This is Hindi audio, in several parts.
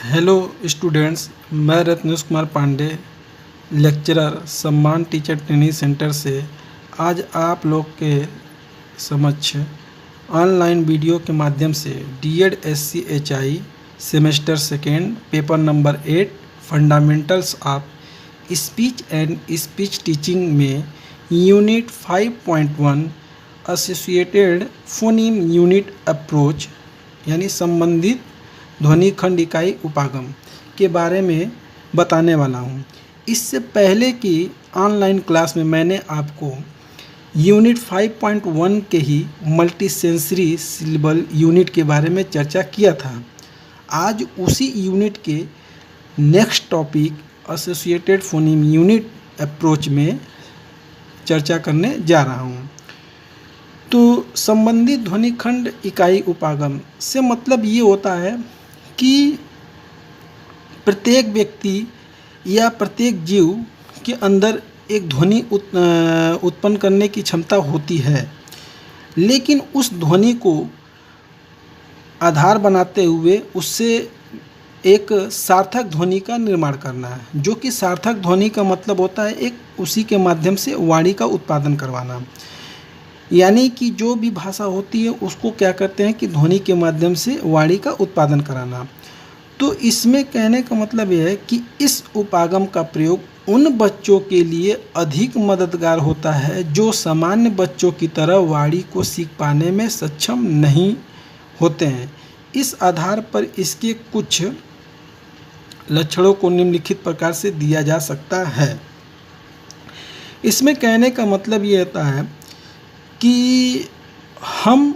हेलो स्टूडेंट्स, मैं रत्नेश कुमार पांडे, लेक्चरर सम्मान टीचर ट्रेनिंग सेंटर से आज आप लोग के समक्ष ऑनलाइन वीडियो के माध्यम से DEd SCHI semester second paper number 8 fundamentals of speech and speech teaching में unit 5.1 associated phoneme unit approach यानी संबंधित ध्वनि खंड इकाई उपागम के बारे में बताने वाला हूँ। इससे पहले की ऑनलाइन क्लास में मैंने आपको यूनिट 5.1 के ही मल्टीसेंसरी सिलेबल यूनिट के बारे में चर्चा किया था। आज उसी यूनिट के next topic associated phoneme unit approach में चर्चा करने जा रहा हूँ। तो संबंधित ध्वनि खंड इकाई उपागम से मतलब ये होता है कि प्रत्येक व्यक्ति या प्रत्येक जीव के अंदर एक ध्वनि उत्पन्न करने की क्षमता होती है, लेकिन उस ध्वनि को आधार बनाते हुए उससे एक सार्थक ध्वनि का निर्माण करना है, जो कि सार्थक ध्वनि का मतलब होता है एक उसी के माध्यम से वाणी का उत्पादन करवाना। यानी कि जो भी भाषा होती है उसको क्या करते हैं कि ध्वनि के माध्यम से वाणी का उत्पादन कराना। तो इसमें कहने का मतलब यह है कि इस उपागम का प्रयोग उन बच्चों के लिए अधिक मददगार होता है जो सामान्य बच्चों की तरह वाणी को सीख पाने में सक्षम नहीं होते हैं। इस आधार पर इसके कुछ लक्षणों को निम्नलिखित प्रकार से दिया जा सकता है। इसमें कहने का मतलब ये होता है कि हम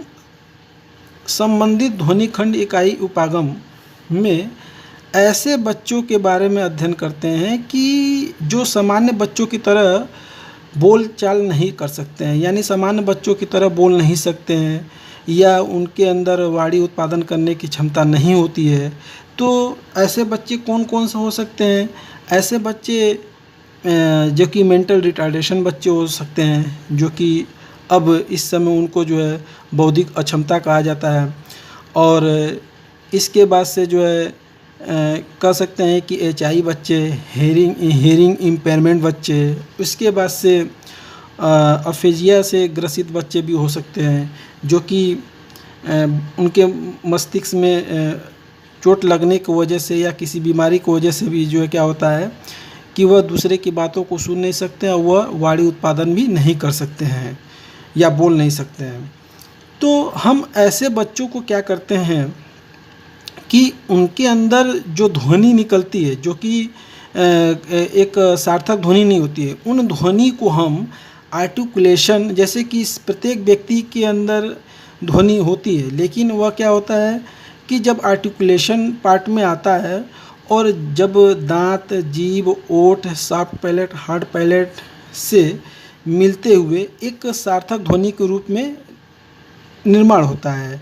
संबंधित ध्वनि खंड इकाई उपागम में ऐसे बच्चों के बारे में अध्ययन करते हैं कि जो सामान्य बच्चों की तरह बोल चाल नहीं कर सकते हैं, यानी सामान्य बच्चों की तरह बोल नहीं सकते हैं या उनके अंदर वाणी उत्पादन करने की क्षमता नहीं होती है। तो ऐसे बच्चे कौन कौन से हो सकते हैं? ऐसे बच्चे जो कि मेंटल रिटार्डेशन बच्चे हो सकते हैं, जो कि अब इस समय उनको जो है बौद्धिक अक्षमता कहा जाता है। और इसके बाद से जो है कह सकते हैं कि HI बच्चे, हेयरिंग इम्पेयरमेंट बच्चे, उसके बाद से अफेजिया से ग्रसित बच्चे भी हो सकते हैं, जो कि उनके मस्तिष्क में चोट लगने की वजह से या किसी बीमारी की वजह से भी जो है क्या होता है कि वह दूसरे की बातों को सुन नहीं सकते और वह वाणी उत्पादन भी नहीं कर सकते हैं या बोल नहीं सकते हैं। तो हम ऐसे बच्चों को क्या करते हैं कि उनके अंदर जो ध्वनि निकलती है, जो कि एक सार्थक ध्वनि नहीं होती है, उन ध्वनि को हम आर्टिकुलेशन, जैसे कि प्रत्येक व्यक्ति के अंदर ध्वनि होती है, लेकिन वह क्या होता है कि जब आर्टिकुलेशन पार्ट में आता है और जब दांत, जीभ, ओठ, सॉफ्ट पैलेट, हार्ड पैलेट से मिलते हुए एक सार्थक ध्वनि के रूप में निर्माण होता है।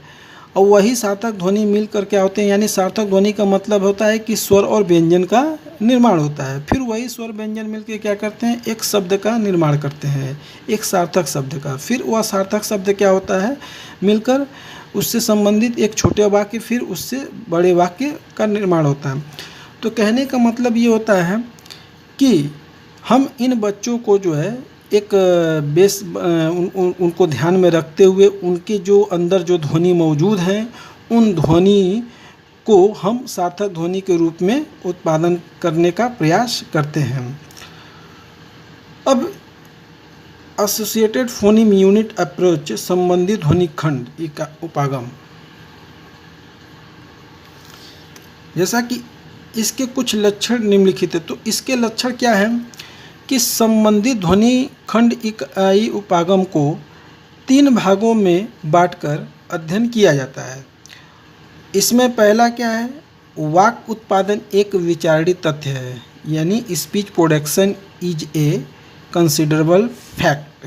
और वही सार्थक ध्वनि मिलकर क्या होते हैं, यानी सार्थक ध्वनि का मतलब होता है कि स्वर और व्यंजन का निर्माण होता है। फिर वही स्वर व्यंजन मिलकर क्या करते हैं, एक शब्द का निर्माण करते हैं, एक सार्थक शब्द का। फिर वह सार्थक शब्द क्या होता है, मिलकर उससे संबंधित एक छोटे वाक्य, फिर उससे बड़े वाक्य का निर्माण होता है। तो कहने का मतलब ये होता है कि हम इन बच्चों को जो है एक बेस उनको ध्यान में रखते हुए उनके जो अंदर जो ध्वनि मौजूद हैं उन ध्वनि को हम सार्थक ध्वनि के रूप में उत्पादन करने का प्रयास करते हैं। अब एसोसिएटेड फोनीम यूनिट अप्रोच संबंधित ध्वनि खंड उपागम, जैसा कि इसके कुछ लक्षण निम्नलिखित है। तो इसके लक्षण क्या हैं कि संबंधित ध्वनि खंड इकाई उपागम को 3 भागों में बांटकर अध्ययन किया जाता है। इसमें पहला क्या है, वाक् उत्पादन एक विचारणीय तथ्य है, यानी speech production is a considerable fact.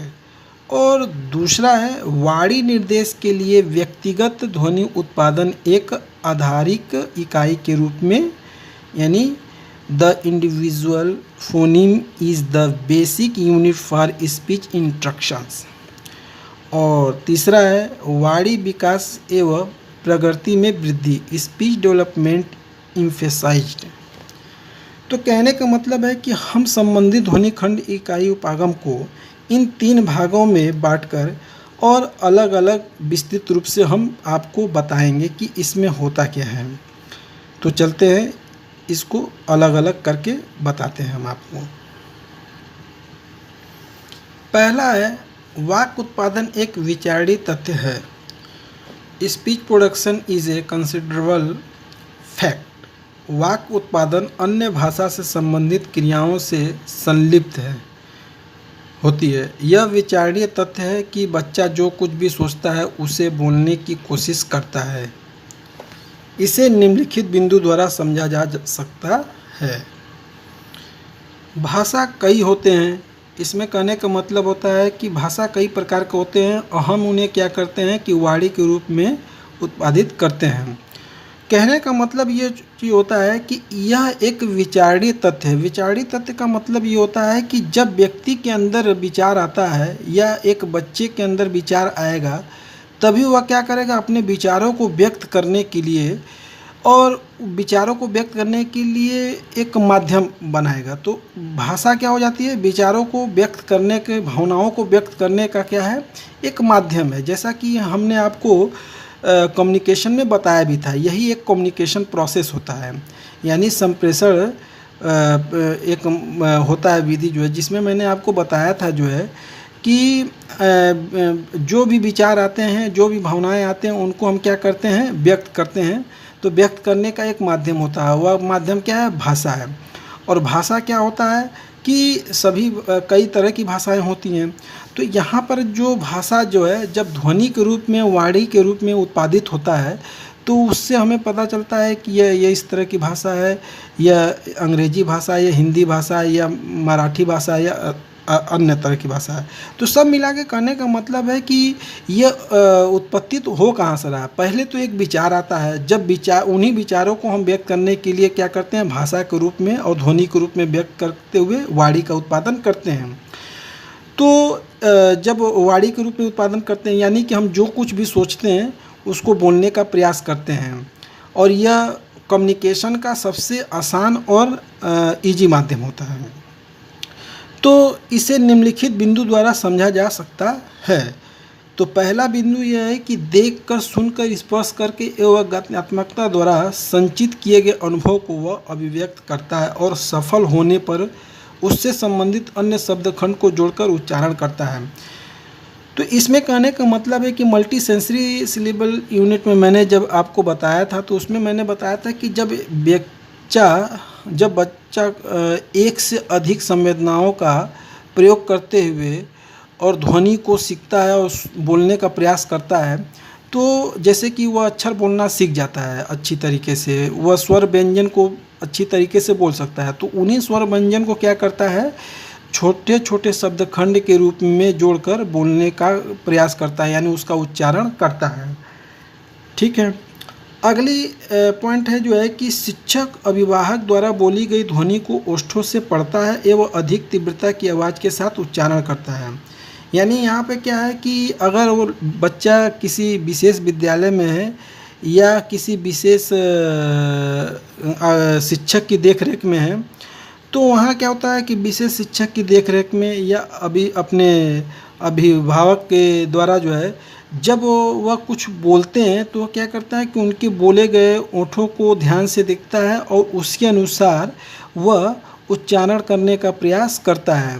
और दूसरा है वाणी निर्देश के लिए व्यक्तिगत ध्वनि उत्पादन एक आधारिक इकाई के रूप में, यानी The individual phoneme is the basic unit for speech instructions। और तीसरा है वाणी विकास एवं प्रगति में वृद्धि, स्पीच डेवलपमेंट emphasized। तो कहने का मतलब है कि हम संबंधित ध्वनि खंड इकाई उपागम को इन 3 भागों में बांटकर और अलग अलग विस्तृत रूप से हम आपको बताएंगे कि इसमें होता क्या है। तो चलते हैं, इसको अलग अलग करके बताते हैं हम आपको। पहला है, वाक् उत्पादन एक विचारणीय तथ्य है। Speech production is a considerable fact. वाक् उत्पादन अन्य भाषा से संबंधित क्रियाओं से संलिप्त होती है। यह विचारणीय तथ्य है कि बच्चा जो कुछ भी सोचता है उसे बोलने की कोशिश करता है। इसे निम्नलिखित बिंदु द्वारा समझा जा सकता है। भाषा कई होते हैं। इसमें कहने का मतलब होता है कि भाषा कई प्रकार के होते हैं और हम उन्हें क्या करते हैं कि वाणी के रूप में उत्पादित करते हैं। कहने का मतलब ये चीज़ होता है कि यह एक विचारणीय तथ्य है। विचारणीय तथ्य का मतलब ये होता है कि जब व्यक्ति के अंदर विचार आता है या एक बच्चे के अंदर विचार आएगा, तभी वह क्या करेगा, अपने विचारों को व्यक्त करने के लिए और विचारों को व्यक्त करने के लिए एक माध्यम बनाएगा। तो भाषा क्या हो जाती है, विचारों को व्यक्त करने के, भावनाओं को व्यक्त करने का क्या है, एक माध्यम है। जैसा कि हमने आपको कम्युनिकेशन में बताया भी था, यही एक कम्युनिकेशन प्रोसेस होता है। यानी संप्रेषण एक होता है विधि जो है, जिसमें मैंने आपको बताया था जो है कि जो भी विचार आते हैं, जो भी भावनाएं आते हैं, उनको हम क्या करते हैं, व्यक्त करते हैं। तो व्यक्त करने का एक माध्यम होता है, वह माध्यम क्या है, भाषा है। और भाषा क्या होता है कि सभी कई तरह की भाषाएं होती हैं। तो यहाँ पर जो भाषा जो है, जब ध्वनि के रूप में, वाणी के रूप में उत्पादित होता है, तो उससे हमें पता चलता है कि ये इस तरह की भाषा है, या अंग्रेजी भाषा, या हिंदी भाषा, या मराठी भाषा, या अन्य तरह की भाषा है। तो सब मिला के कहने का मतलब है कि ये उत्पत्ति तो हो कहाँ से रहा है। पहले तो एक विचार आता है, जब विचार, उन्हीं विचारों को हम व्यक्त करने के लिए क्या करते हैं, भाषा के रूप में और ध्वनि के रूप में व्यक्त करते हुए वाणी का उत्पादन करते हैं। तो जब वाणी के रूप में उत्पादन करते हैं, यानी कि हम जो कुछ भी सोचते हैं उसको बोलने का प्रयास करते हैं, और यह कम्युनिकेशन का सबसे आसान और ईजी माध्यम होता है। तो इसे निम्नलिखित बिंदु द्वारा समझा जा सकता है। तो पहला बिंदु यह है कि देखकर, सुनकर, स्पर्श करके एवं ज्ञानात्मकता द्वारा संचित किए गए अनुभव को वह अभिव्यक्त करता है और सफल होने पर उससे संबंधित अन्य शब्दखंड को जोड़कर उच्चारण करता है। तो इसमें कहने का मतलब है कि मल्टी सेंसरी सिलेबल यूनिट में मैंने जब आपको बताया था, तो उसमें मैंने बताया था कि जब बच्चा एक से अधिक संवेदनाओं का प्रयोग करते हुए और ध्वनि को सीखता है और बोलने का प्रयास करता है, तो जैसे कि वह अक्षर बोलना सीख जाता है अच्छी तरीके से, वह स्वर व्यंजन को अच्छी तरीके से बोल सकता है। तो उन्हीं स्वर व्यंजन को क्या करता है, छोटे छोटे शब्दखंड के रूप में जोड़कर बोलने का प्रयास करता है, यानी उसका उच्चारण करता है। ठीक है। अगली पॉइंट है जो है कि शिक्षक अभिवाहक द्वारा बोली गई ध्वनि को ओष्ठों से पढ़ता है एवं अधिक तीव्रता की आवाज़ के साथ उच्चारण करता है। यानी यहाँ पे क्या है कि अगर वो बच्चा किसी विशेष विद्यालय में है या किसी विशेष शिक्षक की देखरेख में है, तो वहाँ क्या होता है कि विशेष शिक्षक की देखरेख में या अपने अभिभावक के द्वारा जो है, जब वह कुछ बोलते हैं तो क्या करता है कि उनके बोले गए ओठों को ध्यान से देखता है और उसके अनुसार वह उच्चारण करने का प्रयास करता है।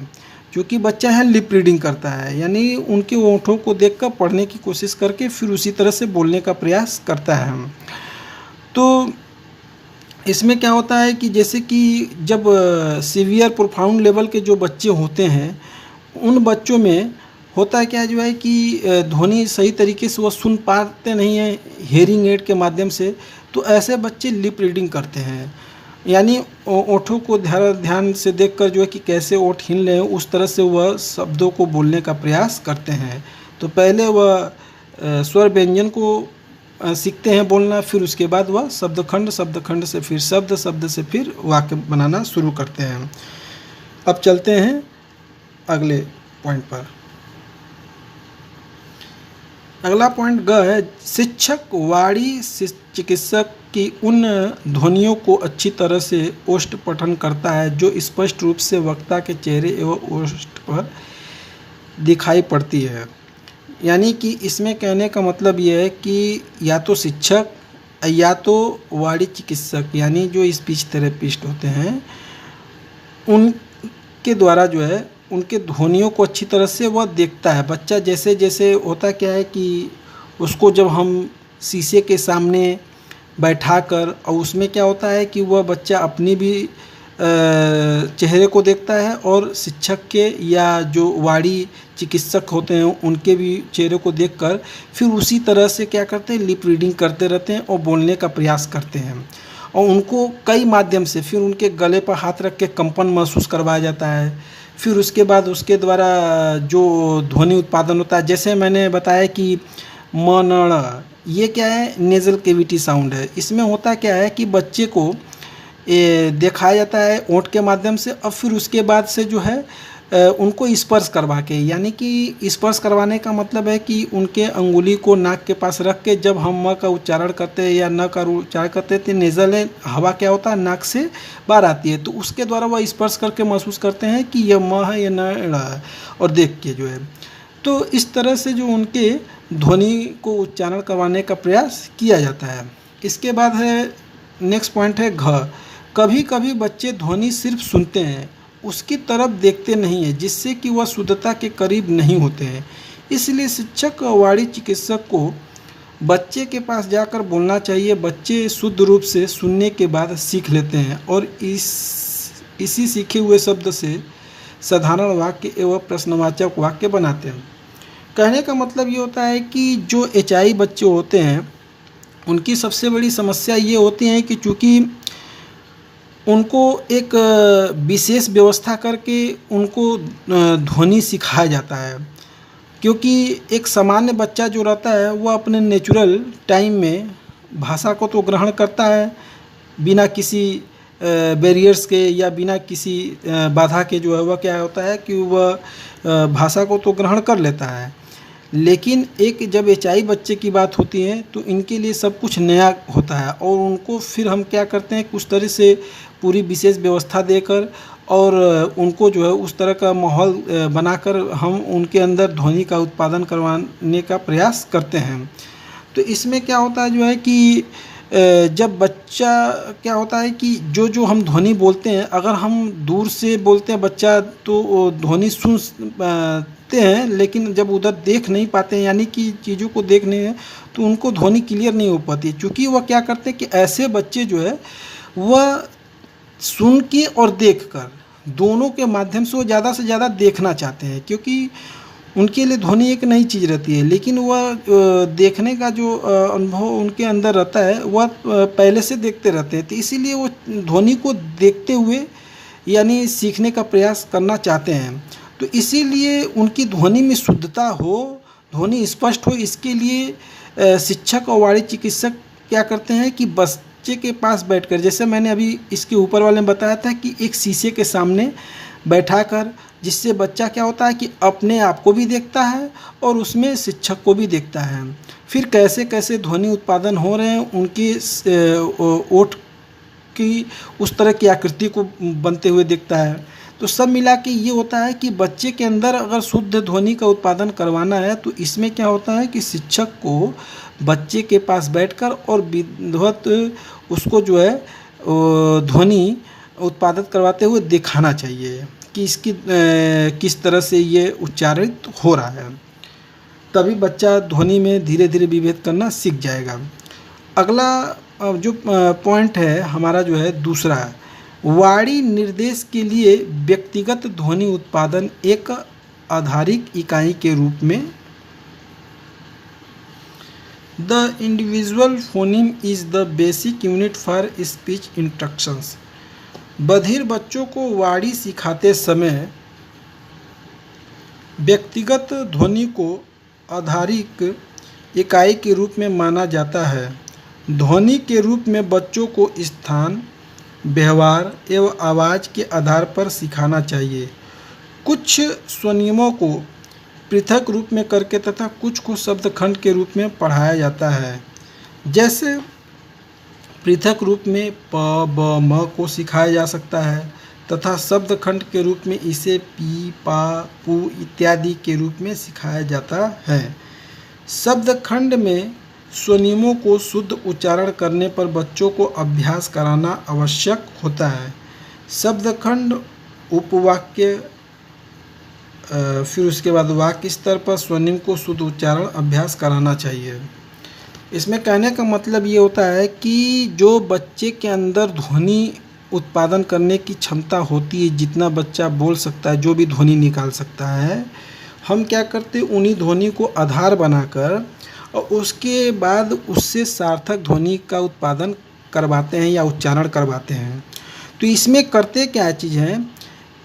क्योंकि बच्चा है लिप रीडिंग करता है, यानी उनके ओठों को देखकर पढ़ने की कोशिश करके फिर उसी तरह से बोलने का प्रयास करता है। तो इसमें क्या होता है कि जैसे कि जब सीवियर प्रोफाउंड लेवल के जो बच्चे होते हैं, उन बच्चों में होता है क्या जो है कि ध्वनि सही तरीके से वो सुन पाते नहीं हैं हेयरिंग एड के माध्यम से, तो ऐसे बच्चे लिप रीडिंग करते हैं, यानी ओठों को ध्यान से देखकर जो है कि कैसे ओठ हिल रहे हैं, उस तरह से वह शब्दों को बोलने का प्रयास करते हैं। तो पहले वह स्वर व्यंजन को सीखते हैं बोलना, फिर उसके बाद वह शब्दखंड से फिर शब्द से फिर वाक्य बनाना शुरू करते हैं। अब चलते हैं अगले पॉइंट पर। अगला पॉइंट ग है, शिक्षक वाणी चिकित्सक की उन ध्वनियों को अच्छी तरह से ओष्ठ पठन करता है जो स्पष्ट रूप से वक्ता के चेहरे एवं ओष्ठ पर दिखाई पड़ती है। यानी कि इसमें कहने का मतलब ये है कि या तो शिक्षक या तो वाणी चिकित्सक यानी जो स्पीच थेरेपिस्ट होते हैं उनके द्वारा जो है उनके ध्वनियों को अच्छी तरह से वह देखता है। बच्चा जैसे जैसे होता क्या है कि उसको जब हम शीशे के सामने बैठाकर और उसमें क्या होता है कि वह बच्चा अपनी भी चेहरे को देखता है और शिक्षक के या जो वाणी चिकित्सक होते हैं उनके भी चेहरे को देखकर फिर उसी तरह से क्या करते हैं, लिप रीडिंग करते रहते हैं और बोलने का प्रयास करते हैं। और उनको कई माध्यम से फिर उनके गले पर हाथ रख के कंपन महसूस करवाया जाता है। फिर उसके बाद उसके द्वारा जो ध्वनि उत्पादन होता है, जैसे मैंने बताया कि म न ण, ये क्या है, नेज़ल कैविटी साउंड है। इसमें होता क्या है कि बच्चे को दिखाया जाता है ओंठ के माध्यम से और फिर उसके बाद से जो है उनको स्पर्श करवा के, यानी कि स्पर्श करवाने का मतलब है कि उनके अंगुली को नाक के पास रख के जब हम म का उच्चारण करते हैं या न का उच्चारण करते हैं तो नेज़ल हवा क्या होता है नाक से बाहर आती है, तो उसके द्वारा वह स्पर्श करके महसूस करते हैं कि यह म है या न है और देख के जो है, तो इस तरह से जो उनके ध्वनि को उच्चारण करवाने का प्रयास किया जाता है। इसके बाद है नेक्स्ट पॉइंट है घ। कभी कभी बच्चे ध्वनि सिर्फ सुनते हैं, उसकी तरफ देखते नहीं हैं, जिससे कि वह शुद्धता के करीब नहीं होते हैं। इसलिए शिक्षक और वाणी चिकित्सक को बच्चे के पास जाकर बोलना चाहिए। बच्चे शुद्ध रूप से सुनने के बाद सीख लेते हैं और इसी सीखे हुए शब्द से साधारण वाक्य एवं प्रश्नवाचक वाक्य बनाते हैं। कहने का मतलब ये होता है कि जो एचआई बच्चे होते हैं उनकी सबसे बड़ी समस्या ये होती है कि चूँकि उनको एक विशेष व्यवस्था करके उनको ध्वनि सिखाया जाता है, क्योंकि एक सामान्य बच्चा जो रहता है वह अपने नेचुरल टाइम में भाषा को तो ग्रहण करता है बिना किसी बैरियर्स के या बिना किसी बाधा के, जो है वह क्या होता है कि वह भाषा को तो ग्रहण कर लेता है। लेकिन एक जब एचआई बच्चे की बात होती है तो इनके लिए सब कुछ नया होता है और उनको फिर हम क्या करते हैं कुछ तरह से पूरी विशेष व्यवस्था देकर और उनको जो है उस तरह का माहौल बनाकर हम उनके अंदर ध्वनि का उत्पादन करवाने का प्रयास करते हैं। तो इसमें क्या होता है जो है कि जब बच्चा क्या होता है कि जो जो हम ध्वनि बोलते हैं, अगर हम दूर से बोलते हैं बच्चा तो ध्वनि सुन पाते हैं, लेकिन जब उधर देख नहीं पाते हैं यानी कि चीज़ों को देख नहीं है तो उनको ध्वनि क्लियर नहीं हो पाती। चूँकि वह क्या करते हैं कि ऐसे बच्चे जो है वह सुन के और देख कर दोनों के माध्यम से वो ज़्यादा से ज़्यादा देखना चाहते हैं, क्योंकि उनके लिए ध्वनि एक नई चीज़ रहती है, लेकिन वह देखने का जो अनुभव उनके अंदर रहता है वह पहले से देखते रहते हैं, तो इसीलिए वो ध्वनि को देखते हुए यानी सीखने का प्रयास करना चाहते हैं। तो इसीलिए उनकी ध्वनि में शुद्धता हो, ध्वनि स्पष्ट हो, इसके लिए शिक्षक और वाणी चिकित्सक क्या करते हैं कि बच्चे के पास बैठकर, जैसे मैंने अभी इसके ऊपर वाले में बताया था कि एक शीशे के सामने बैठाकर, जिससे बच्चा क्या होता है कि अपने आप को भी देखता है और उसमें शिक्षक को भी देखता है। फिर कैसे कैसे ध्वनि उत्पादन हो रहे हैं, उनकी ओठ की उस तरह की आकृति को बनते हुए देखता है। तो सब मिला के ये होता है कि बच्चे के अंदर अगर शुद्ध ध्वनि का उत्पादन करवाना है तो इसमें क्या होता है कि शिक्षक को बच्चे के पास बैठकर और विधिवत उसको जो है ध्वनि उत्पादित करवाते हुए दिखाना चाहिए कि इसकी किस तरह से ये उच्चारित हो रहा है, तभी बच्चा ध्वनि में धीरे धीरे विभेद करना सीख जाएगा। अगला जो पॉइंट है हमारा जो है दूसरा है, वाणी निर्देश के लिए व्यक्तिगत ध्वनि उत्पादन एक आधारिक इकाई के रूप में the individual phoneme is the basic unit for speech instructions. बधिर बच्चों को वाणी सिखाते समय व्यक्तिगत ध्वनि को आधारिक इकाई के रूप में माना जाता है। ध्वनि के रूप में बच्चों को स्थान, व्यवहार एवं आवाज़ के आधार पर सिखाना चाहिए। कुछ स्वनियमों को पृथक रूप में करके तथा कुछ को शब्दखंड के रूप में पढ़ाया जाता है। जैसे पृथक रूप में प ब म को सिखाया जा सकता है तथा शब्दखंड के रूप में इसे पी पा पू इत्यादि के रूप में सिखाया जाता है। शब्दखंड में स्वनिमों को शुद्ध उच्चारण करने पर बच्चों को अभ्यास कराना आवश्यक होता है। शब्दखंड उपवाक्य फिर उसके बाद वाक्य स्तर पर स्वनिम को शुद्ध उच्चारण अभ्यास कराना चाहिए। इसमें कहने का मतलब ये होता है कि जो बच्चे के अंदर ध्वनि उत्पादन करने की क्षमता होती है, जितना बच्चा बोल सकता है, जो भी ध्वनि निकाल सकता है, हम क्या करते हैं उन्हीं ध्वनि को आधार बनाकर और उसके बाद उससे सार्थक ध्वनि का उत्पादन करवाते हैं या उच्चारण करवाते हैं। तो इसमें करते क्या चीज़ है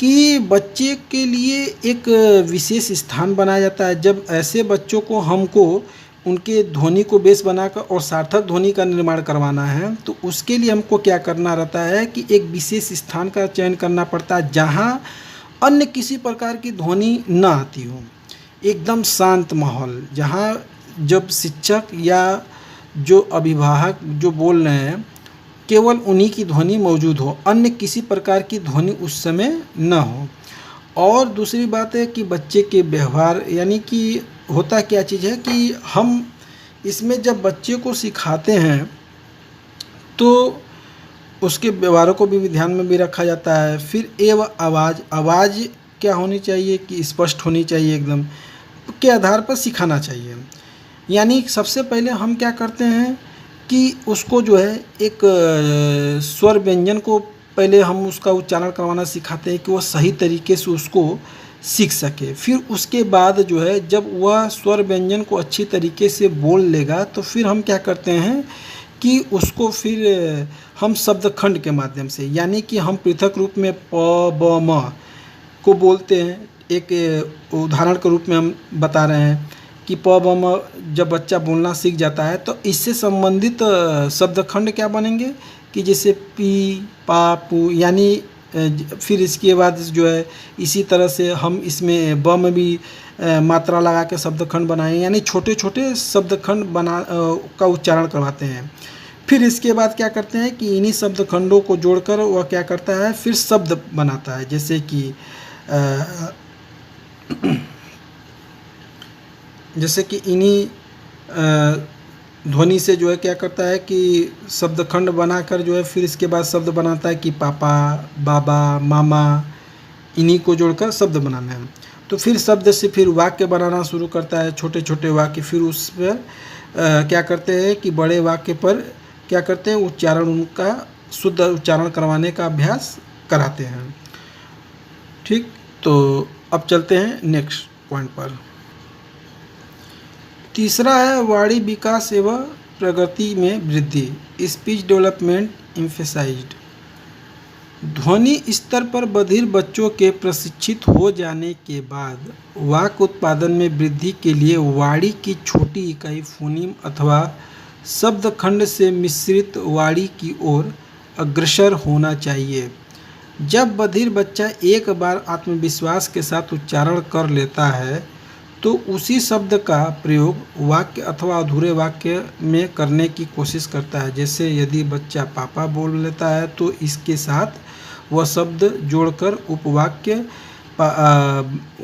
कि बच्चे के लिए एक विशेष स्थान बनाया जाता है। जब ऐसे बच्चों को हमको उनके ध्वनि को बेस बनाकर और सार्थक ध्वनि का निर्माण करवाना है, तो उसके लिए हमको क्या करना रहता है कि एक विशेष स्थान का चयन करना पड़ता है जहाँ अन्य किसी प्रकार की ध्वनि न आती हो। एकदम शांत माहौल, जहाँ जब शिक्षक या जो अभिभावक जो बोल रहे हैं केवल उन्हीं की ध्वनि मौजूद हो, अन्य किसी प्रकार की ध्वनि उस समय न हो। और दूसरी बात है कि बच्चे के व्यवहार, यानी कि होता क्या चीज़ है कि हम इसमें जब बच्चे को सिखाते हैं तो उसके व्यवहारों को भी ध्यान में भी रखा जाता है। फिर आवाज़ क्या होनी चाहिए कि स्पष्ट होनी चाहिए, एकदम के आधार पर सिखाना चाहिए। यानी सबसे पहले हम क्या करते हैं कि उसको जो है एक स्वर व्यंजन को पहले हम उसका उच्चारण करवाना सिखाते हैं कि वह सही तरीके से उसको सीख सके। फिर उसके बाद जो है जब वह स्वर व्यंजन को अच्छी तरीके से बोल लेगा तो फिर हम क्या करते हैं कि उसको फिर हम शब्दखंड के माध्यम से, यानी कि हम पृथक रूप में प ब म को बोलते हैं। एक उदाहरण के रूप में हम बता रहे हैं कि प ब म जब बच्चा बोलना सीख जाता है तो इससे संबंधित शब्दखंड क्या बनेंगे कि जैसे पी पा पू, यानी फिर इसके बाद जो है इसी तरह से हम इसमें ब में भी मात्रा लगा के शब्दखंड बनाएं, यानी छोटे छोटे शब्दखंड का उच्चारण करवाते हैं। फिर इसके बाद क्या करते हैं कि इन्हीं शब्दखंडों को जोड़कर वह क्या करता है फिर शब्द बनाता है। जैसे कि इन्हीं ध्वनि से जो है क्या करता है कि शब्दखंड बनाकर जो है फिर इसके बाद शब्द बनाता है कि पापा, बाबा, मामा, इन्हीं को जोड़कर शब्द बनाना है। तो फिर शब्द से फिर वाक्य बनाना शुरू करता है, छोटे छोटे वाक्य। फिर उस पर क्या करते हैं कि बड़े वाक्य पर क्या करते हैं उच्चारण, उनका शुद्ध उच्चारण करवाने का अभ्यास कराते हैं। ठीक, तो अब चलते हैं नेक्स्ट पॉइंट पर। तीसरा है वाणी विकास एवं प्रगति में वृद्धि, स्पीच डेवलपमेंट एम्फेसाइज्ड। ध्वनि स्तर पर बधिर बच्चों के प्रशिक्षित हो जाने के बाद वाक्य उत्पादन में वृद्धि के लिए वाणी की छोटी इकाई फोनीम अथवा शब्दखंड से मिश्रित वाणी की ओर अग्रसर होना चाहिए। जब बधिर बच्चा एक बार आत्मविश्वास के साथ उच्चारण कर लेता है तो उसी शब्द का प्रयोग वाक्य अथवा अधूरे वाक्य में करने की कोशिश करता है। जैसे यदि बच्चा पापा बोल लेता है तो इसके साथ वह शब्द जोड़कर उपवाक्य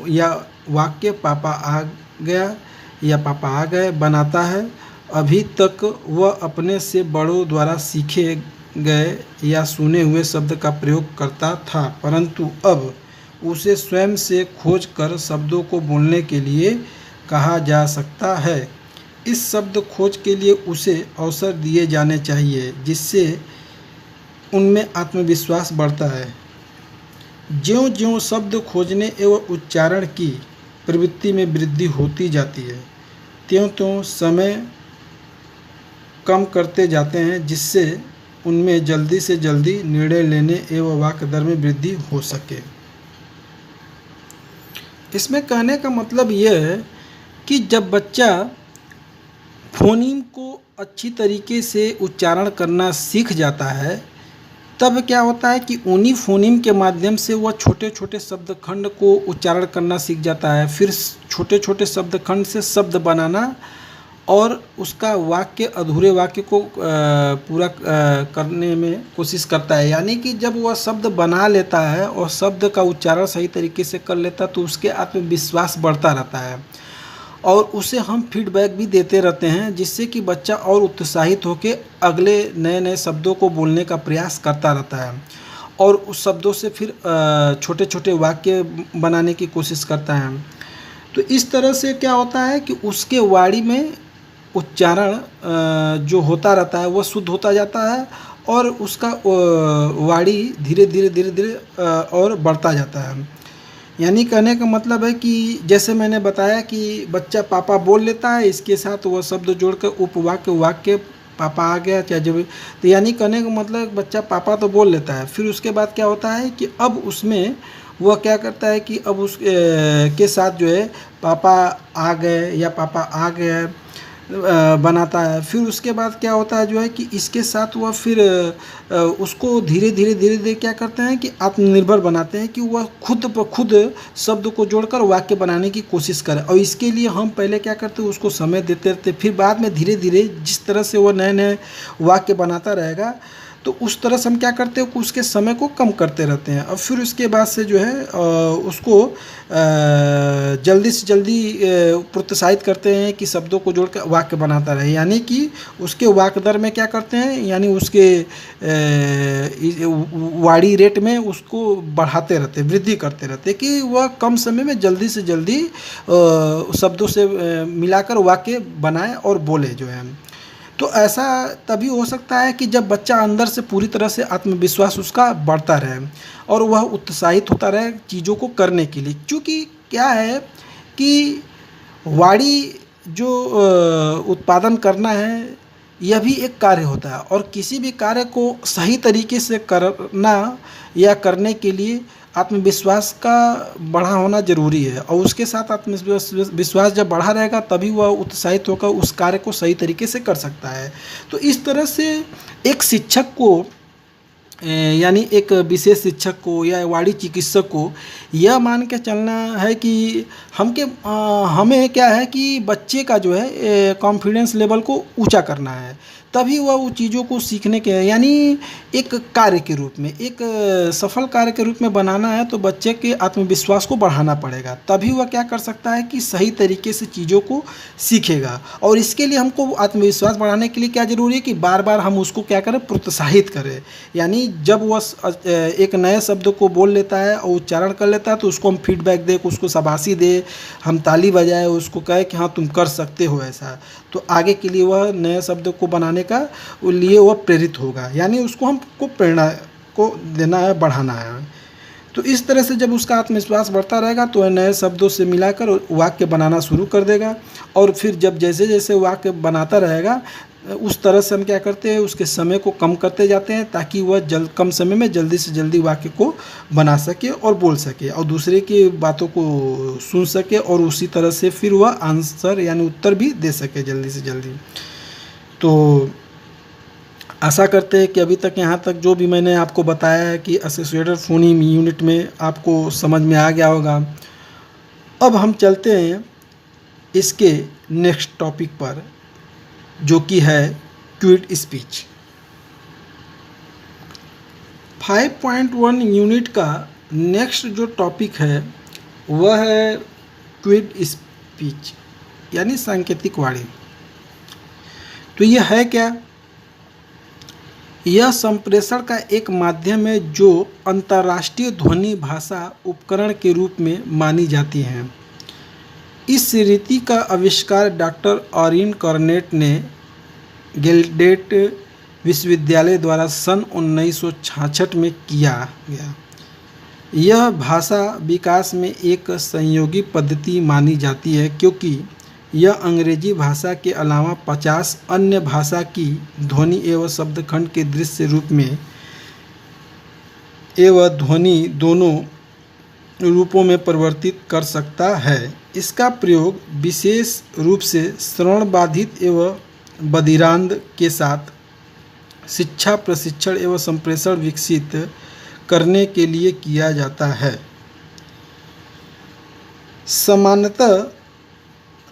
या वाक्य पापा आ गया या पापा आ गए बनाता है। अभी तक वह अपने से बड़ों द्वारा सीखे गए या सुने हुए शब्द का प्रयोग करता था, परंतु अब उसे स्वयं से खोज कर शब्दों को बोलने के लिए कहा जा सकता है। इस शब्द खोज के लिए उसे अवसर दिए जाने चाहिए जिससे उनमें आत्मविश्वास बढ़ता है। ज्यों-ज्यों शब्द खोजने एवं उच्चारण की प्रवृत्ति में वृद्धि होती जाती है, त्यों-त्यों समय कम करते जाते हैं जिससे उनमें जल्दी से जल्दी निर्णय लेने एवं वाक्य दर में वृद्धि हो सके। इसमें कहने का मतलब यह है कि जब बच्चा फोनीम को अच्छी तरीके से उच्चारण करना सीख जाता है तब क्या होता है कि उन्हीं फोनीम के माध्यम से वह छोटे छोटे शब्दखंड को उच्चारण करना सीख जाता है। फिर छोटे छोटे शब्दखंड से शब्द बनाना और उसका वाक्य, अधूरे वाक्य को पूरा करने में कोशिश करता है। यानी कि जब वह शब्द बना लेता है और शब्द का उच्चारण सही तरीके से कर लेता है तो उसके आत्मविश्वास बढ़ता रहता है और उसे हम फीडबैक भी देते रहते हैं, जिससे कि बच्चा और उत्साहित होकर अगले नए नए शब्दों को बोलने का प्रयास करता रहता है और उस शब्दों से फिर छोटे छोटे वाक्य बनाने की कोशिश करता है। तो इस तरह से क्या होता है कि उसके वाणी में उच्चारण जो होता रहता है वह शुद्ध होता जाता है और उसका वाणी धीरे धीरे धीरे धीरे और बढ़ता जाता है। यानी कहने का मतलब है कि जैसे मैंने बताया कि बच्चा पापा बोल लेता है, इसके साथ वह शब्द जोड़कर उपवाक्य, वाक्य पापा आ गया क्या जब, तो यानी कहने का मतलब बच्चा पापा तो बोल लेता है। फिर उसके बाद क्या होता है कि अब उसमें वह क्या करता है कि अब उस के साथ जो है पापा आ गए या पापा आ गए बनाता है। फिर उसके बाद क्या होता है जो है कि इसके साथ वह फिर उसको धीरे धीरे धीरे धीरे क्या करते हैं कि आत्मनिर्भर बनाते हैं कि वह खुद ब खुद शब्द को जोड़कर वाक्य बनाने की कोशिश करे। और इसके लिए हम पहले क्या करते हैं, उसको समय देते रहते, फिर बाद में धीरे धीरे जिस तरह से वह नए नए वाक्य बनाता रहेगा तो उस तरह से हम क्या करते हैं कि उसके समय को कम करते रहते हैं। और फिर उसके बाद से जो है उसको जल्दी से जल्दी प्रोत्साहित करते हैं कि शब्दों को जोड़कर वाक्य बनाता रहे। यानी कि उसके वाक्य दर में क्या करते हैं, यानी उसके वाणी रेट में उसको बढ़ाते रहते, वृद्धि करते रहते कि वह कम समय में जल्दी से जल्दी शब्दों से मिलाकर वाक्य बनाए और बोले जो है। तो ऐसा तभी हो सकता है कि जब बच्चा अंदर से पूरी तरह से आत्मविश्वास उसका बढ़ता रहे और वह उत्साहित होता रहे चीज़ों को करने के लिए। क्योंकि क्या है कि वाणी जो उत्पादन करना है यह भी एक कार्य होता है और किसी भी कार्य को सही तरीके से करना या करने के लिए आत्मविश्वास का बढ़ा होना ज़रूरी है। और उसके साथ आत्मविश्वास जब बढ़ा रहेगा तभी वह उत्साहित होकर उस कार्य को सही तरीके से कर सकता है। तो इस तरह से एक शिक्षक को यानी एक विशेष शिक्षक को या वाणी चिकित्सक को यह मान के चलना है कि हमें क्या है कि बच्चे का जो है कॉन्फिडेंस लेवल को ऊंचा करना है, तभी वह उन चीज़ों को सीखने के यानी एक कार्य के रूप में, एक सफल कार्य के रूप में बनाना है तो बच्चे के आत्मविश्वास को बढ़ाना पड़ेगा, तभी वह क्या कर सकता है कि सही तरीके से चीज़ों को सीखेगा। और इसके लिए हमको आत्मविश्वास बढ़ाने के लिए क्या ज़रूरी है कि बार बार हम उसको क्या करें, प्रोत्साहित करें। यानी जब वह एक नए शब्द को बोल लेता है और उच्चारण कर लेता है तो उसको हम फीडबैक दें, उसको शाबाशी दे, हम ताली बजाए, उसको कहे कि हाँ तुम कर सकते हो ऐसा, तो आगे के लिए वह नए शब्द को बनाने का लिए वह प्रेरित होगा। यानी उसको हमको प्रेरणा को देना है, बढ़ाना है। तो इस तरह से जब उसका आत्मविश्वास बढ़ता रहेगा तो वह नए शब्दों से मिलाकर वाक्य बनाना शुरू कर देगा। और फिर जब जैसे जैसे वाक्य बनाता रहेगा उस तरह से हम क्या करते हैं, उसके समय को कम करते जाते हैं ताकि वह कम समय में जल्दी से जल्दी वाक्य को बना सके और बोल सके और दूसरे की बातों को सुन सके और उसी तरह से फिर वह आंसर यानी उत्तर भी दे सके जल्दी से जल्दी। तो आशा करते हैं कि अभी तक यहाँ तक जो भी मैंने आपको बताया है कि एसोसिएटेड फोनीम यूनिट में आपको समझ में आ गया होगा। अब हम चलते हैं इसके नेक्स्ट टॉपिक पर, जो कि है क्विड स्पीच। 5.1 यूनिट का नेक्स्ट जो टॉपिक है वह है क्विड स्पीच यानी सांकेतिक वाणी। तो यह है क्या? यह संप्रेषण का एक माध्यम है जो अंतर्राष्ट्रीय ध्वनि भाषा उपकरण के रूप में मानी जाती है। इस रीति का आविष्कार डॉक्टर ऑरिन कॉर्नेट ने गेल्डेट विश्वविद्यालय द्वारा सन 1966 में किया गया। यह भाषा विकास में एक सहयोगी पद्धति मानी जाती है क्योंकि यह अंग्रेजी भाषा के अलावा 50 अन्य भाषा की ध्वनि एवं शब्दखंड के दृश्य रूप में एवं ध्वनि दोनों रूपों में परिवर्तित कर सकता है। इसका प्रयोग विशेष रूप से श्रवण बाधित एवं बधिरांध के साथ शिक्षा प्रशिक्षण एवं संप्रेषण विकसित करने के लिए किया जाता है। सामान्यतः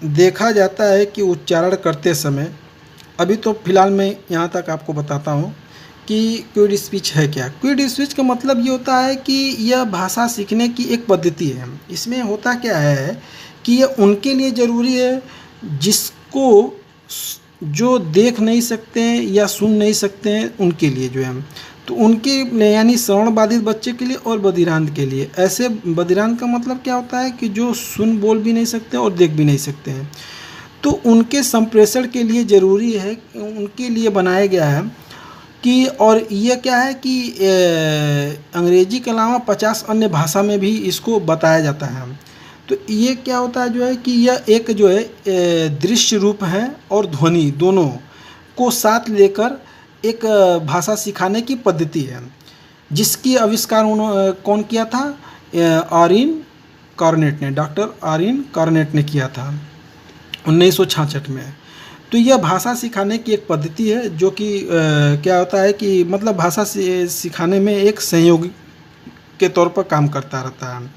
देखा जाता है कि उच्चारण करते समय, अभी तो फिलहाल मैं यहाँ तक आपको बताता हूँ कि क्विड स्पीच है क्या। क्विड स्पीच का मतलब ये होता है कि यह भाषा सीखने की एक पद्धति है। इसमें होता क्या है कि ये उनके लिए ज़रूरी है जिसको जो देख नहीं सकते हैं या सुन नहीं सकते हैं, उनके लिए जो है, तो उनके यानी श्रवण बाधित बच्चे के लिए और बधिरांत के लिए। ऐसे बधिरांत का मतलब क्या होता है कि जो सुन बोल भी नहीं सकते और देख भी नहीं सकते हैं, तो उनके संप्रेषण के लिए ज़रूरी है, उनके लिए बनाया गया है कि, और यह क्या है कि अंग्रेजी के अलावा 50 अन्य भाषा में भी इसको बताया जाता है। तो ये क्या होता है जो है कि यह एक जो है दृश्य रूप है और ध्वनि दोनों को साथ लेकर एक भाषा सिखाने की पद्धति है, जिसकी आविष्कार कौन किया था? आरिन कॉर्नेट ने, डॉक्टर आरिन कॉर्नेट ने किया था 1966 में। तो यह भाषा सिखाने की एक पद्धति है जो कि क्या होता है कि मतलब भाषा सिखाने में एक सहयोगी के तौर पर काम करता रहता है।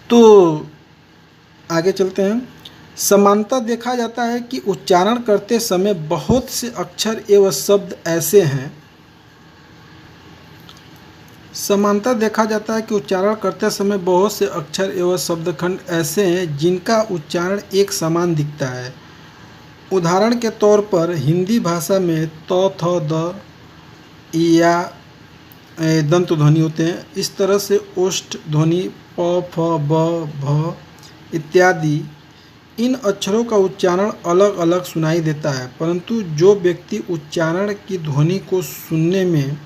तो आगे चलते हैं। समानता देखा जाता है कि उच्चारण करते समय बहुत से अक्षर एवं शब्द ऐसे हैं। समानता देखा जाता है कि उच्चारण करते समय बहुत से अक्षर एवं शब्दखंड ऐसे हैं जिनका उच्चारण एक समान दिखता है। उदाहरण के तौर पर हिंदी भाषा में त, थ, द या दंत ध्वनि होते हैं। इस तरह से ओष्ठ ध्वनि प, फ, ब, भ इत्यादि इन अक्षरों का उच्चारण अलग अलग सुनाई देता है, परंतु जो व्यक्ति उच्चारण की ध्वनि को सुनने में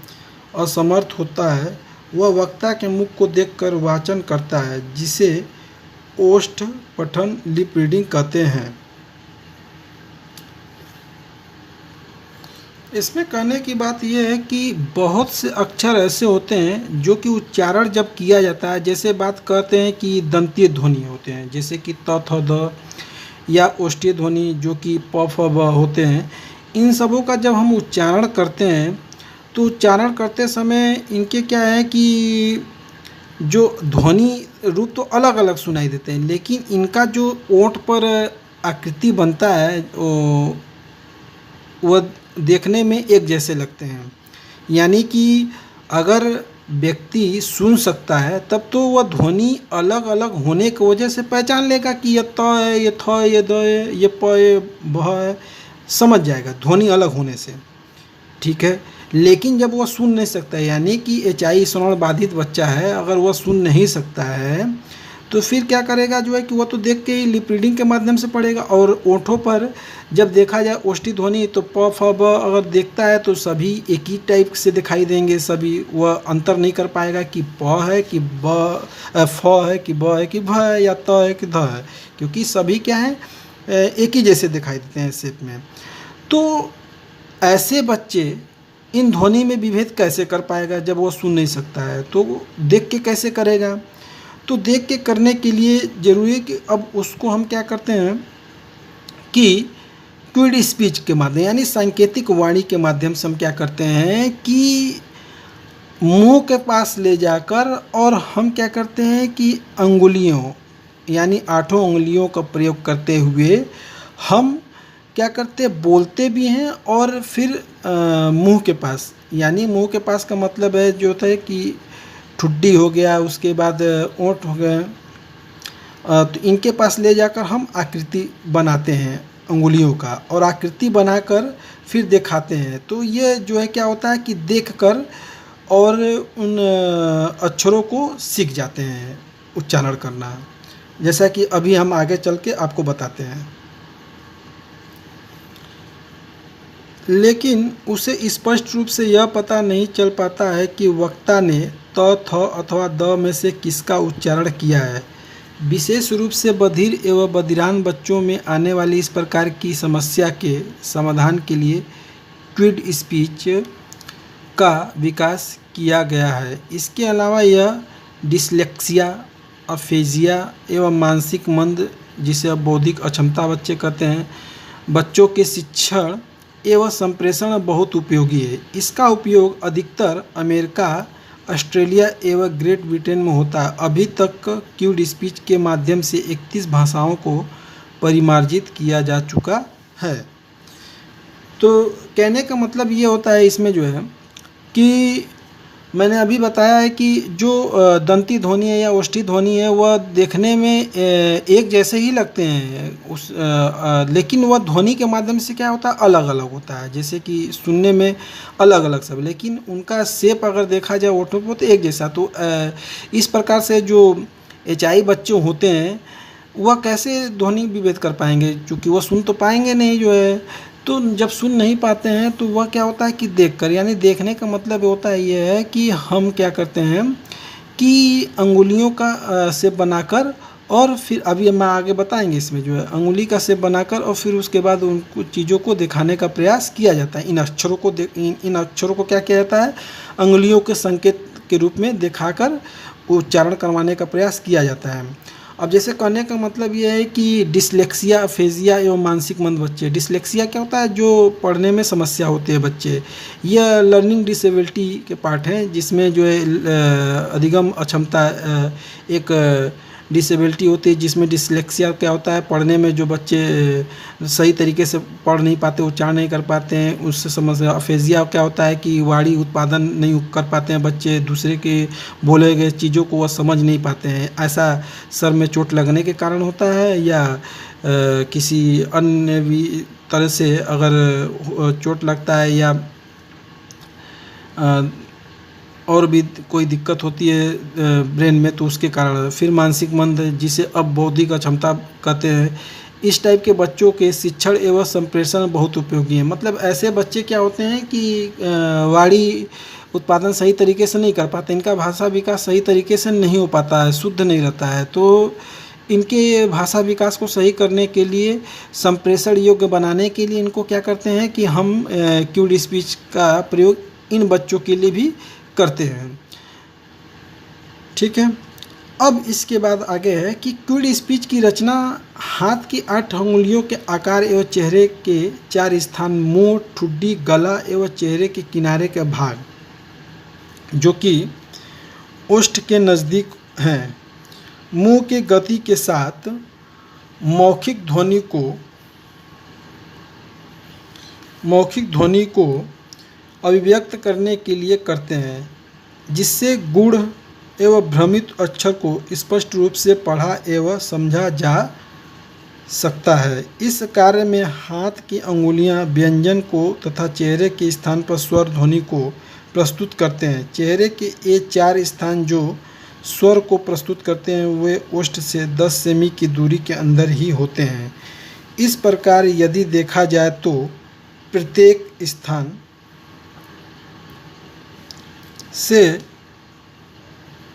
असमर्थ होता है वह वक्ता के मुख को देखकर वाचन करता है, जिसे ओष्ठ पठन लिप रीडिंग कहते हैं। इसमें कहने की बात यह है कि बहुत से अक्षर ऐसे होते हैं जो कि उच्चारण जब किया जाता है, जैसे बात करते हैं कि दंतीय ध्वनि होते हैं, जैसे कि त, थ, द या ओष्ठीय ध्वनि जो कि प, फ, ब होते हैं। इन सबों का जब हम उच्चारण करते हैं तो उच्चारण करते समय इनके क्या है कि जो ध्वनि रूप तो अलग अलग सुनाई देते हैं, लेकिन इनका जो ओंठ पर आकृति बनता है वह देखने में एक जैसे लगते हैं। यानी कि अगर व्यक्ति सुन सकता है तब तो वह ध्वनि अलग अलग होने की वजह से पहचान लेगा कि ये त है, ये थ है, ये द है, ये प है, भ है, समझ जाएगा ध्वनि अलग होने से, ठीक है। लेकिन जब वह सुन नहीं सकता है, यानी कि एचआई श्रवण बाधित बच्चा है, अगर वह सुन नहीं सकता है तो फिर क्या करेगा जो है कि वह तो देख के ही लिप रीडिंग के माध्यम से पढ़ेगा। और ओंठों पर जब देखा जाए ओष्ठी ध्वनि तो प, फ, ब अगर देखता है तो सभी एक ही टाइप से दिखाई देंगे, सभी वह अंतर नहीं कर पाएगा कि प है कि ब, फ है कि ब है कि भ है या त है कि ध है, क्योंकि सभी क्या है एक ही जैसे दिखाई देते हैं शेप में। तो ऐसे बच्चे इन ध्वनि में विभेद कैसे कर पाएगा जब वो सुन नहीं सकता है, तो देख के कैसे करेगा? तो देख के करने के लिए ज़रूरी है कि अब उसको हम क्या करते हैं कि क्विड स्पीच के माध्यम यानी सांकेतिक वाणी के माध्यम से हम क्या करते हैं कि मुंह के पास ले जाकर और हम क्या करते हैं कि अंगुलियों यानी 8 उंगलियों का प्रयोग करते हुए हम क्या करते बोलते भी हैं, और फिर मुंह के पास, यानी मुंह के पास का मतलब है जो होता है कि ठुड्डी हो गया, उसके बाद ओंठ हो गए, तो इनके पास ले जाकर हम आकृति बनाते हैं अंगुलियों का, और आकृति बनाकर फिर दिखाते हैं। तो ये जो है क्या होता है कि देखकर और उन अक्षरों को सीख जाते हैं उच्चारण करना, जैसा कि अभी हम आगे चल के आपको बताते हैं। लेकिन उसे स्पष्ट रूप से यह पता नहीं चल पाता है कि वक्ता ने त, थ अथवा द में से किसका उच्चारण किया है। विशेष रूप से बधिर एवं बधिरान बच्चों में आने वाली इस प्रकार की समस्या के समाधान के लिए क्विड स्पीच का विकास किया गया है। इसके अलावा यह डिसलेक्सिया, अफेजिया एवं मानसिक मंद, जिसे अब बौद्धिक अक्षमता बच्चे कहते हैं, बच्चों के शिक्षण एवं संप्रेषण बहुत उपयोगी है। इसका उपयोग अधिकतर अमेरिका, ऑस्ट्रेलिया एवं ग्रेट ब्रिटेन में होता है। अभी तक क्यूड स्पीच के माध्यम से 31 भाषाओं को परिमार्जित किया जा चुका है। तो कहने का मतलब ये होता है इसमें जो है कि मैंने अभी बताया है कि जो दंती ध्वनि है या ओष्ठी ध्वनि है वह देखने में एक जैसे ही लगते हैं लेकिन वह ध्वनि के माध्यम से क्या होता है, अलग अलग होता है। जैसे कि सुनने में अलग अलग सब, लेकिन उनका शेप अगर देखा जाए ओठों पर तो एक जैसा। तो इस प्रकार से जो एचआई बच्चे होते हैं वह कैसे ध्वनि विभेद कर पाएंगे, क्योंकि वह सुन तो पाएंगे नहीं जो है। तो जब सुन नहीं पाते हैं तो वह क्या होता है कि देखकर, यानी देखने का मतलब होता है ये है कि हम क्या करते हैं कि अंगुलियों का शेप बनाकर, और फिर अभी हम आगे बताएंगे इसमें जो है अंगुली का शेप बनाकर, और फिर उसके बाद उन चीज़ों को दिखाने का प्रयास किया जाता है। इन अक्षरों को क्या किया जाता है, अंगुलियों के संकेत के रूप में दिखाकर उच्चारण करवाने का प्रयास किया जाता है। अब जैसे कहने का मतलब ये है कि डिसलेक्सिया, अफेजिया एवं मानसिक मंद बच्चे। डिसलेक्सिया क्या होता है, जो पढ़ने में समस्या होती है बच्चे, यह लर्निंग डिसेबिलिटी के पार्ट हैं, जिसमें जो है अधिगम अक्षमता एक डिसेबिलिटी होती है, जिसमें डिसलेक्सिया क्या होता है, पढ़ने में जो बच्चे सही तरीके से पढ़ नहीं पाते, उच्चारण नहीं कर पाते हैं, उससे समस्या। अफेजिया क्या होता है कि वाणी उत्पादन नहीं कर पाते हैं बच्चे, दूसरे के बोले गए चीज़ों को वह समझ नहीं पाते हैं। ऐसा सर में चोट लगने के कारण होता है, या किसी अन्य भी तरह से अगर चोट लगता है, या और भी कोई दिक्कत होती है ब्रेन में, तो उसके कारण। फिर मानसिक मंद, जिसे अब बौद्धिक अक्षमता कहते हैं। इस टाइप के बच्चों के शिक्षण एवं संप्रेषण बहुत उपयोगी है। मतलब ऐसे बच्चे क्या होते हैं कि वाणी उत्पादन सही तरीके से नहीं कर पाते, इनका भाषा विकास सही तरीके से नहीं हो पाता है, शुद्ध नहीं रहता है। तो इनके भाषा विकास को सही करने के लिए, संप्रेषण योग्य बनाने के लिए इनको क्या करते हैं कि हम क्यूड स्पीच का प्रयोग इन बच्चों के लिए भी करते हैं। ठीक है। अब इसके बाद आगे है कि क्यूड स्पीच की रचना हाथ की 8 अंगुलियों के आकार एवं चेहरे के 4 स्थान, मुंह, ठुड्डी, गला एवं चेहरे के किनारे के भाग, जो कि ओष्ठ के नज़दीक हैं, मुंह के गति के साथ मौखिक ध्वनि को अभिव्यक्त करने के लिए करते हैं, जिससे गूढ़ एवं भ्रमित अक्षर को स्पष्ट रूप से पढ़ा एवं समझा जा सकता है। इस कार्य में हाथ की अंगुलियां व्यंजन को तथा चेहरे के स्थान पर स्वर ध्वनि को प्रस्तुत करते हैं। चेहरे के ये 4 स्थान जो स्वर को प्रस्तुत करते हैं वे ओष्ठ से 10 सेमी की दूरी के अंदर ही होते हैं। इस प्रकार यदि देखा जाए तो प्रत्येक स्थान से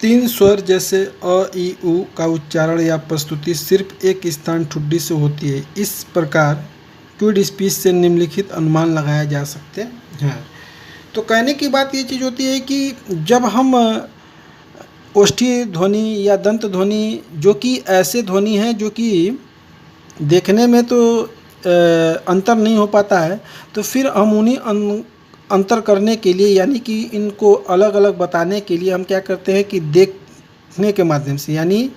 3 स्वर जैसे अ, इ, उ का उच्चारण या प्रस्तुति सिर्फ एक स्थान ठुड्डी से होती है। इस प्रकार क्यूड स्पीच से निम्नलिखित अनुमान लगाए जा सकते हैं। तो कहने की बात ये चीज़ होती है कि जब हम ओष्ठी ध्वनि या दंत ध्वनि, जो कि ऐसे ध्वनि हैं जो कि देखने में तो अंतर नहीं हो पाता है, तो फिर हम उन्हीं अंतर करने के लिए, यानी कि इनको अलग अलग बताने के लिए हम क्या करते हैं कि देखने के माध्यम से, यानी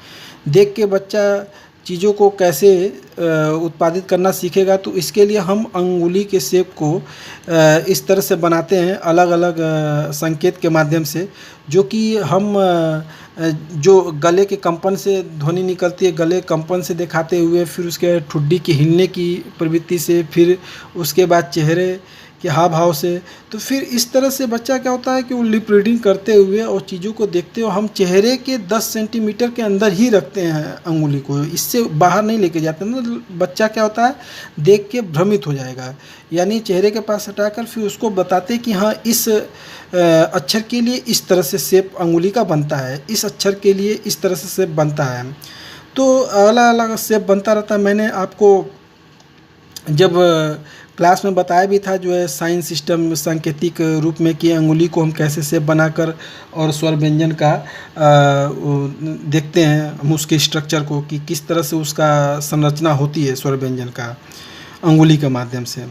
देख के बच्चा चीज़ों को कैसे उत्पादित करना सीखेगा, तो इसके लिए हम अंगुली के शेप को इस तरह से बनाते हैं अलग अलग संकेत के माध्यम से, जो कि हम जो गले के कंपन से ध्वनि निकलती है, गले कंपन से दिखाते हुए, फिर उसके ठुड्डी के हिलने की प्रवृत्ति से, फिर उसके बाद चेहरे के हाव भाव से, तो फिर इस तरह से बच्चा क्या होता है कि वो लिप रीडिंग करते हुए और चीज़ों को देखते हुए हम चेहरे के 10 सेंटीमीटर के अंदर ही रखते हैं अंगुली को, इससे बाहर नहीं लेके जाते हैं। तो बच्चा क्या होता है, देख के भ्रमित हो जाएगा, यानी चेहरे के पास हटाकर फिर उसको बताते कि हाँ इस अक्षर के लिए इस तरह से शेप अंगुली का बनता है, इस अक्षर के लिए इस तरह से शेप बनता है। तो अलग अलग शेप बनता रहता है। मैंने आपको जब क्लास में बताया भी था जो है साइन सिस्टम सांकेतिक रूप में कि अंगुली को हम कैसे शेप बनाकर और स्वर व्यंजन का देखते हैं हम उसके स्ट्रक्चर को, कि किस तरह से उसका संरचना होती है स्वर व्यंजन का अंगुली के माध्यम से।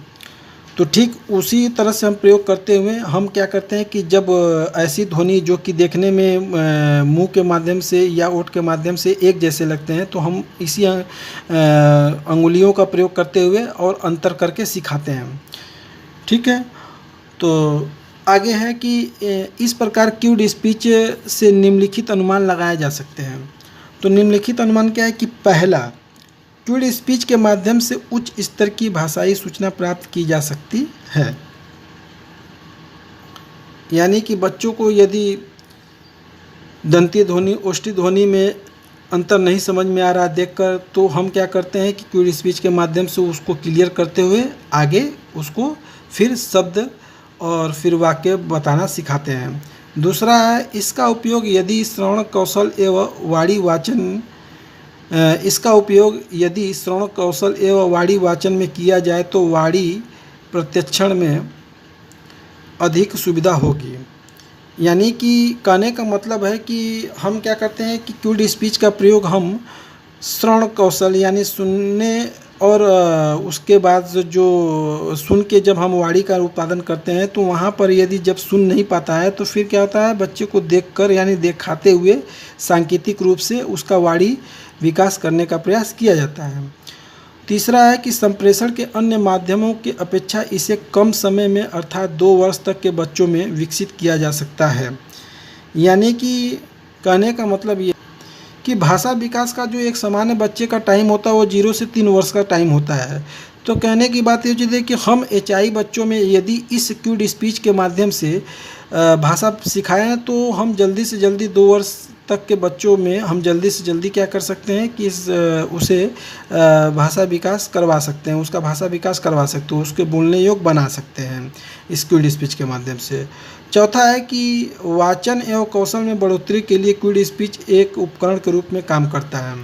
तो ठीक उसी तरह से हम प्रयोग करते हुए हम क्या करते हैं कि जब ऐसी ध्वनि जो कि देखने में मुंह के माध्यम से या ओठ के माध्यम से एक जैसे लगते हैं, तो हम इसी अंगुलियों का प्रयोग करते हुए और अंतर करके सिखाते हैं। ठीक है, तो आगे है कि इस प्रकार क्यूड स्पीच से निम्नलिखित अनुमान लगाए जा सकते हैं। तो निम्नलिखित अनुमान क्या है कि पहला, क्यूड स्पीच के माध्यम से उच्च स्तर की भाषाई सूचना प्राप्त की जा सकती है। यानी कि बच्चों को यदि दंती ध्वनि ओष्ठी ध्वनि में अंतर नहीं समझ में आ रहा देखकर, तो हम क्या करते हैं कि क्यूड स्पीच के माध्यम से उसको क्लियर करते हुए आगे उसको फिर शब्द और फिर वाक्य बताना सिखाते हैं। दूसरा है, इसका उपयोग यदि श्रवण कौशल एवं वाणी वाचन इसका उपयोग यदि श्रवण कौशल एवं वाणी वाचन में किया जाए तो वाणी प्रत्यक्षण में अधिक सुविधा होगी। यानी कि कहने का मतलब है कि हम क्या करते हैं कि क्यूड स्पीच का प्रयोग हम श्रवण कौशल यानी सुनने और उसके बाद जो सुन के जब हम वाणी का उत्पादन करते हैं, तो वहाँ पर यदि जब सुन नहीं पाता है तो फिर क्या होता है, बच्चे को देखकर यानी दिखाते हुए सांकेतिक रूप से उसका वाणी विकास करने का प्रयास किया जाता है। तीसरा है कि संप्रेषण के अन्य माध्यमों की अपेक्षा इसे कम समय में अर्थात 2 वर्ष तक के बच्चों में विकसित किया जा सकता है। यानी कि कहने का मतलब ये कि भाषा विकास का जो एक सामान्य बच्चे का टाइम होता है वो 0 से 3 वर्ष का टाइम होता है। तो कहने की बात ये होती है कि हम एचआई बच्चों में यदि इस क्यूड स्पीच के माध्यम से भाषा सिखाएं तो हम जल्दी से जल्दी 2 वर्ष तक के बच्चों में हम जल्दी से जल्दी क्या कर सकते हैं कि उसे भाषा विकास करवा सकते हैं, उसका भाषा विकास करवा सकते हैं, उसके बोलने योग्य बना सकते हैं इस क्यूड स्पीच के माध्यम से। चौथा है कि वाचन एवं कौशल में बढ़ोतरी के लिए क्यूड स्पीच एक उपकरण के रूप में काम करता है।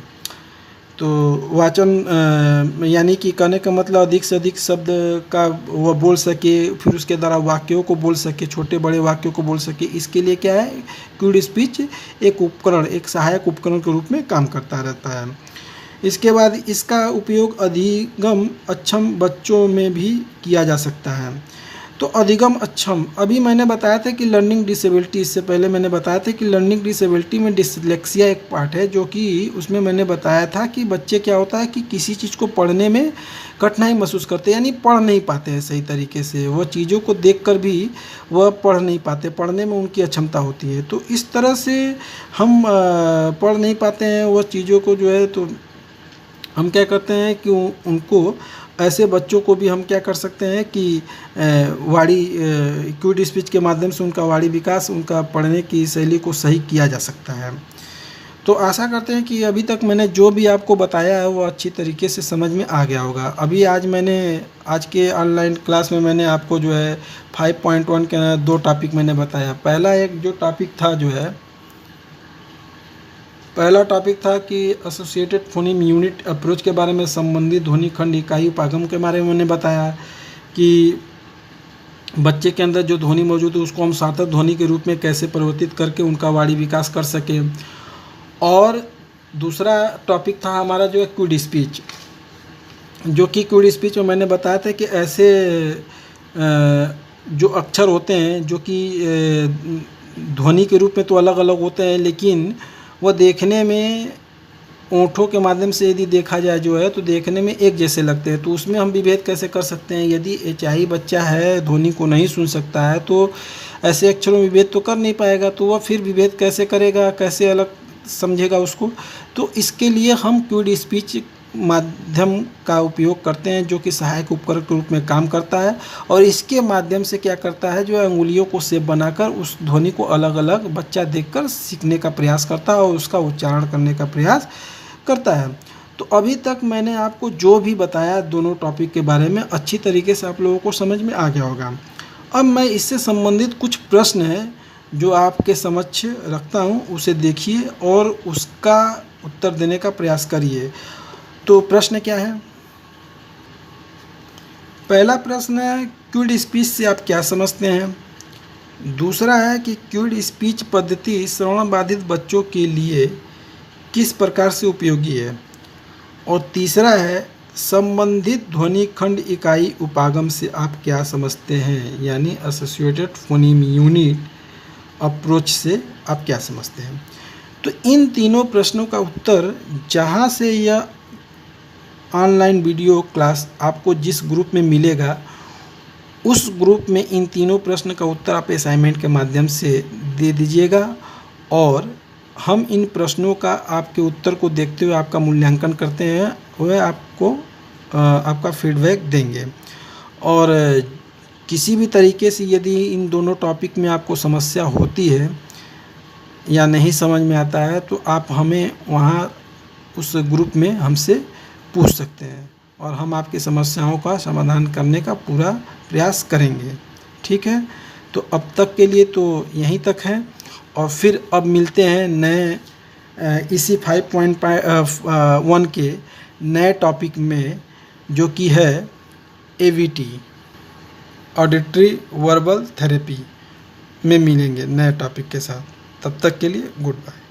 तो वाचन यानी कि कहने का मतलब अधिक से अधिक शब्द का वह बोल सके, फिर उसके द्वारा वाक्यों को बोल सके, छोटे बड़े वाक्यों को बोल सके। इसके लिए क्या है, क्यूड स्पीच एक उपकरण, एक सहायक उपकरण के रूप में काम करता रहता है। इसके बाद इसका उपयोग अधिगम अक्षम बच्चों में भी किया जा सकता है। तो अधिगम अक्षम, अभी मैंने बताया था कि लर्निंग डिसेबिलिटी, इससे पहले मैंने बताया था कि लर्निंग डिसेबिलिटी में डिसलेक्सिया एक पार्ट है, जो कि उसमें मैंने बताया था कि बच्चे क्या होता है कि किसी चीज़ को पढ़ने में कठिनाई महसूस करते हैं, यानी पढ़ नहीं पाते हैं सही तरीके से, वह चीज़ों को देखकर भी वह पढ़ नहीं पाते, पढ़ने में उनकी अक्षमता होती है। तो इस तरह से हम पढ़ नहीं पाते हैं वह चीज़ों को जो है, तो हम क्या करते हैं कि उनको ऐसे बच्चों को भी हम क्या कर सकते हैं कि वाणी क्यूड स्पीच के माध्यम से उनका वाणी विकास, उनका पढ़ने की शैली को सही किया जा सकता है। तो आशा करते हैं कि अभी तक मैंने जो भी आपको बताया है वो अच्छी तरीके से समझ में आ गया होगा। अभी आज के ऑनलाइन क्लास में मैंने आपको जो है 5.1 के 2 टॉपिक मैंने बताया। पहला टॉपिक था कि एसोसिएटेड फोनीम यूनिट अप्रोच के बारे में, संबंधित ध्वनि खंड इकाई उपागम के बारे में मैंने बताया कि बच्चे के अंदर जो ध्वनि मौजूद है उसको हम सार्थक ध्वनि के रूप में कैसे परिवर्तित करके उनका वाणी विकास कर सकें। और दूसरा टॉपिक था हमारा जो है क्यूड स्पीच, जो कि क्यूड स्पीच में मैंने बताया था कि ऐसे जो अक्षर होते हैं जो कि ध्वनि के रूप में तो अलग अलग होते हैं, लेकिन वह देखने में ओंठों के माध्यम से यदि देखा जाए जो है तो देखने में एक जैसे लगते हैं। तो उसमें हम विभेद कैसे कर सकते हैं, यदि एचआई बच्चा है, ध्वनि को नहीं सुन सकता है, तो ऐसे अक्षरों में विभेद तो कर नहीं पाएगा, तो वह फिर विभेद कैसे करेगा, कैसे अलग समझेगा उसको। तो इसके लिए हम क्यूड स्पीच माध्यम का उपयोग करते हैं, जो कि सहायक उपकरण के रूप में काम करता है, और इसके माध्यम से क्या करता है, जो है अंगुलियों को शेप बनाकर उस ध्वनि को अलग अलग बच्चा देखकर सीखने का प्रयास करता है और उसका उच्चारण करने का प्रयास करता है। तो अभी तक मैंने आपको जो भी बताया दोनों टॉपिक के बारे में अच्छी तरीके से आप लोगों को समझ में आ गया होगा। अब मैं इससे संबंधित कुछ प्रश्न हैं जो आपके समक्ष रखता हूँ, उसे देखिए और उसका उत्तर देने का प्रयास करिए। तो प्रश्न क्या है? पहला प्रश्न है, क्यूड स्पीच से आप क्या समझते हैं? दूसरा है कि क्यूड स्पीच पद्धति श्रवण बाधित बच्चों के लिए किस प्रकार से उपयोगी है? और तीसरा है, संबंधित ध्वनि खंड इकाई उपागम से आप क्या समझते हैं, यानी एसोसिएटेड फोनीम यूनिट अप्रोच से आप क्या समझते हैं। तो इन तीनों प्रश्नों का उत्तर जहाँ से यह ऑनलाइन वीडियो क्लास आपको जिस ग्रुप में मिलेगा, उस ग्रुप में इन तीनों प्रश्न का उत्तर आप असाइनमेंट के माध्यम से दे दीजिएगा और हम इन प्रश्नों का आपके उत्तर को देखते हुए आपका मूल्यांकन करते हैं, वह आपको आपका फीडबैक देंगे। और किसी भी तरीके से यदि इन दोनों टॉपिक में आपको समस्या होती है या नहीं समझ में आता है तो आप हमें वहाँ उस ग्रुप में हमसे पूछ सकते हैं और हम आपकी समस्याओं का समाधान करने का पूरा प्रयास करेंगे। ठीक है, तो अब तक के लिए तो यहीं तक है और फिर अब मिलते हैं नए इसी 5.1 के नए टॉपिक में, जो कि है AVT ऑडिटरी वर्बल थेरेपी में मिलेंगे नए टॉपिक के साथ। तब तक के लिए गुड बाय।